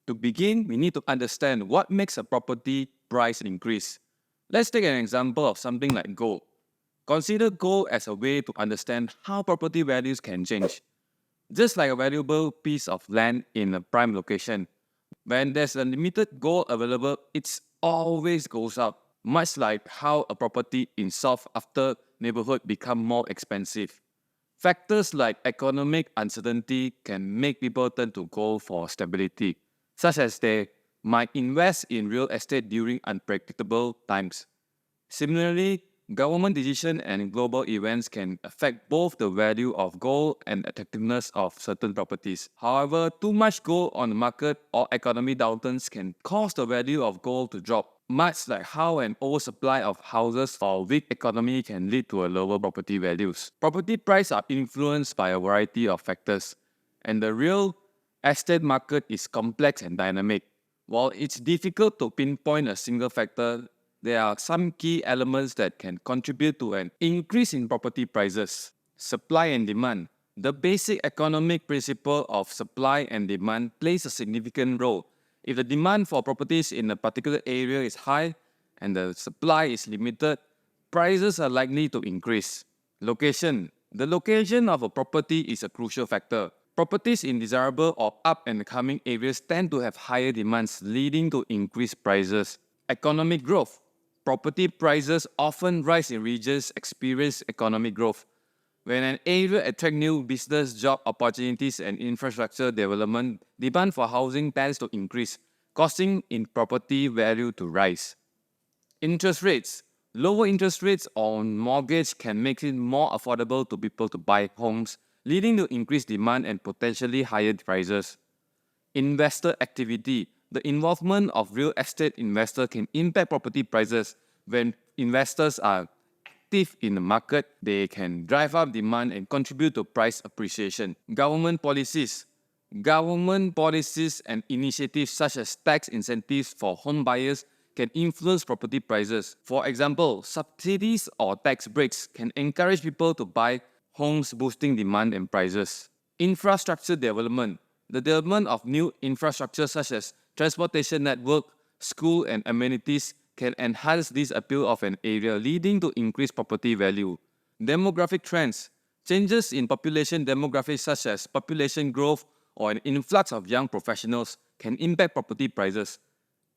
To begin, we need to understand what makes a property price increase. Let's take an example of something like gold. Consider gold as a way to understand how property values can change. Just like a valuable piece of land in a prime location, when there's a limited gold available, it always goes up, much like how a property in sought after neighborhood become more expensive. Factors like economic uncertainty can make people turn to gold for stability, such as they might invest in real estate during unpredictable times. Similarly, government decisions and global events can affect both the value of gold and attractiveness of certain properties. However, too much gold on the market or economic downturns can cause the value of gold to drop, much like how an oversupply of houses or weak economy can lead to a lower property values. Property prices are influenced by a variety of factors, and the real estate market is complex and dynamic. While it's difficult to pinpoint a single factor, there are some key elements that can contribute to an increase in property prices. Supply and demand. The basic economic principle of supply and demand plays a significant role. If the demand for properties in a particular area is high and the supply is limited, prices are likely to increase. Location. The location of a property is a crucial factor. Properties in desirable or up-and-coming areas tend to have higher demands, leading to increased prices. Economic growth. Property prices often rise in regions experience economic growth. When an area attracts new business, job opportunities, and infrastructure development, demand for housing tends to increase, causing in property value to rise. Interest rates. Lower interest rates on mortgage can make it more affordable to people to buy homes, leading to increased demand and potentially higher prices. Investor activity. The involvement of real estate investors can impact property prices. When investors are active in the market, they can drive up demand and contribute to price appreciation. Government policies. Government policies and initiatives such as tax incentives for home buyers can influence property prices. For example, subsidies or tax breaks can encourage people to buy homes, boosting demand and prices. Infrastructure development. The development of new infrastructure such as transportation network, school and amenities can enhance this appeal of an area, leading to increased property value. Demographic trends. Changes in population demographics such as population growth or an influx of young professionals can impact property prices.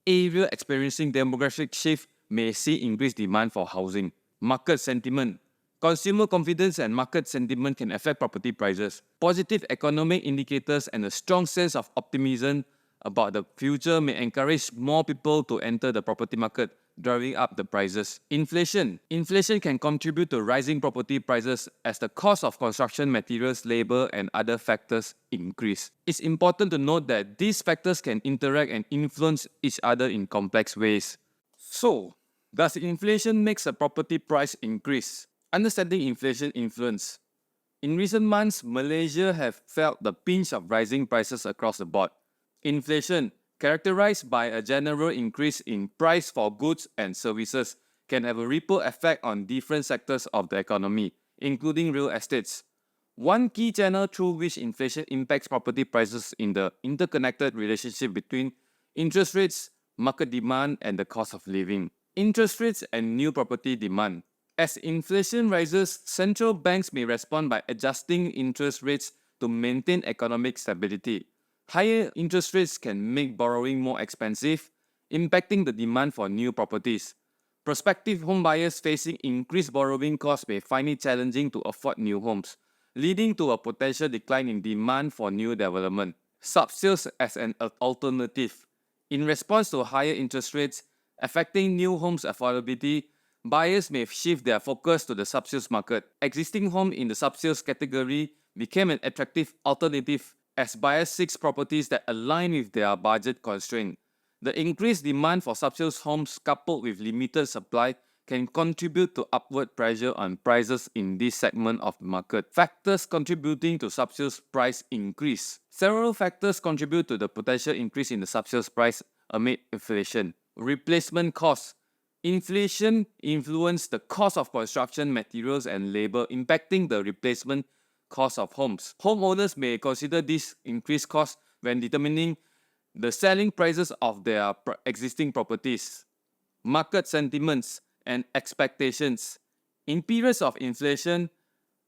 Area experiencing demographic shift may see increased demand for housing. Market sentiment. Consumer confidence and market sentiment can affect property prices. Positive economic indicators and a strong sense of optimism about the future may encourage more people to enter the property market, driving up the prices. Inflation. Inflation can contribute to rising property prices as the cost of construction materials, labor, and other factors increase. It's important to note that these factors can interact and influence each other in complex ways. So, does inflation make a property price increase? Understanding inflation influence. In recent months, Malaysia have felt the pinch of rising prices across the board. Inflation, characterized by a general increase in price for goods and services, can have a ripple effect on different sectors of the economy, including real estates. One key channel through which inflation impacts property prices is the interconnected relationship between interest rates, market demand, and the cost of living. Interest rates and new property demand. As inflation rises, central banks may respond by adjusting interest rates to maintain economic stability. Higher interest rates can make borrowing more expensive, impacting the demand for new properties. Prospective home buyers facing increased borrowing costs may find it challenging to afford new homes, leading to a potential decline in demand for new development. Subsales as an alternative. In response to higher interest rates affecting new homes' affordability, buyers may shift their focus to the subsales market. Existing homes in the subsales category became an attractive alternative as buyers seek properties that align with their budget constraint. The increased demand for subsales homes coupled with limited supply can contribute to upward pressure on prices in this segment of the market. Factors contributing to subsales price increase. Several factors contribute to the potential increase in the subsales price amid inflation. Replacement costs. Inflation influences the cost of construction materials and labor, impacting the replacement cost of homes. Homeowners may consider this increased cost when determining the selling prices of their existing properties, market sentiments, and expectations. In periods of inflation,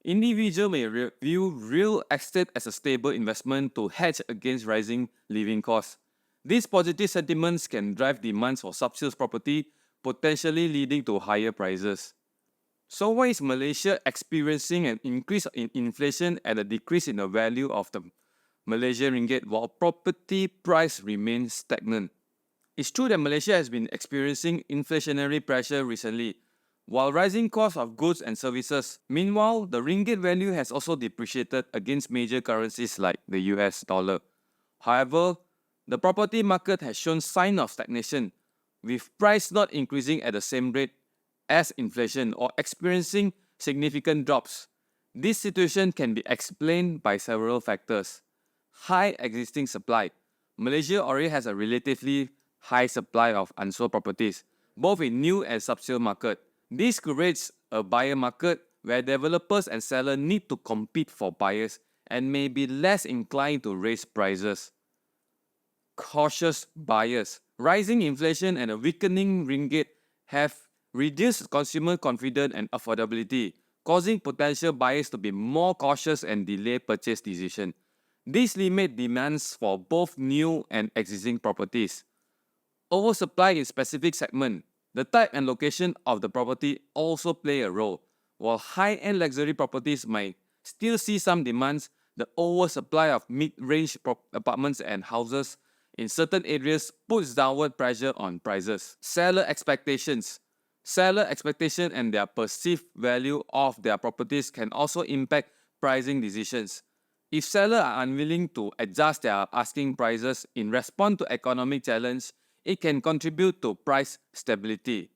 individuals may view real estate as a stable investment to hedge against rising living costs. These positive sentiments can drive demands for subsales property, potentially leading to higher prices. So why is Malaysia experiencing an increase in inflation and a decrease in the value of the Malaysian ringgit while property price remains stagnant? It's true that Malaysia has been experiencing inflationary pressure recently, while rising costs of goods and services. Meanwhile, the ringgit value has also depreciated against major currencies like the US dollar. However, the property market has shown signs of stagnation, with price not increasing at the same rate as inflation or experiencing significant drops. This situation can be explained by several factors. High existing supply. Malaysia already has a relatively high supply of unsold properties, both in new and subsale market. This creates a buyer market where developers and sellers need to compete for buyers and may be less inclined to raise prices. Cautious buyers. Rising inflation and a weakening ringgit have reduced consumer confidence and affordability, causing potential buyers to be more cautious and delay purchase decision. This limits demands for both new and existing properties. Oversupply in specific segment. The type and location of the property also play a role. While high-end luxury properties might still see some demands, the oversupply of mid-range apartments and houses in certain areas puts downward pressure on prices. Seller expectations. Seller expectation and their perceived value of their properties can also impact pricing decisions. If sellers are unwilling to adjust their asking prices in response to economic challenge, it can contribute to price stability.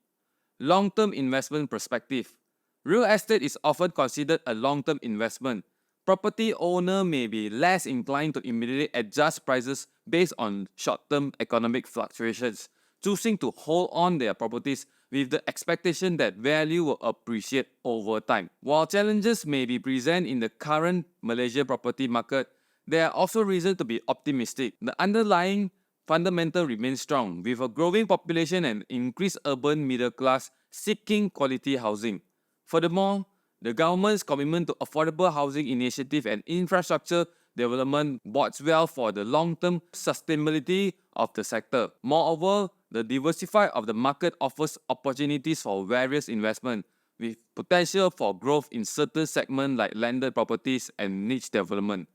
Long-term investment perspective. Real estate is often considered a long-term investment. Property owner may be less inclined to immediately adjust prices based on short-term economic fluctuations, choosing to hold on their properties with the expectation that value will appreciate over time. While challenges may be present in the current Malaysia property market, there are also reasons to be optimistic. The underlying fundamental remains strong, with a growing population and increased urban middle class seeking quality housing. Furthermore, the government's commitment to affordable housing initiative and infrastructure development bodes well for the long-term sustainability of the sector. Moreover, the diversify of the market offers opportunities for various investment, with potential for growth in certain segments like landed properties and niche development.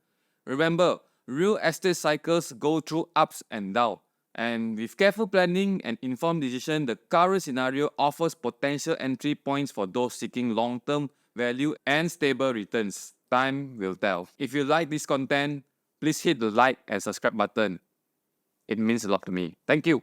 Remember, real estate cycles go through ups and downs, and with careful planning and informed decision, the current scenario offers potential entry points for those seeking long-term value and stable returns. Time will tell. If you like this content, please hit the like and subscribe button. It means a lot to me. Thank you.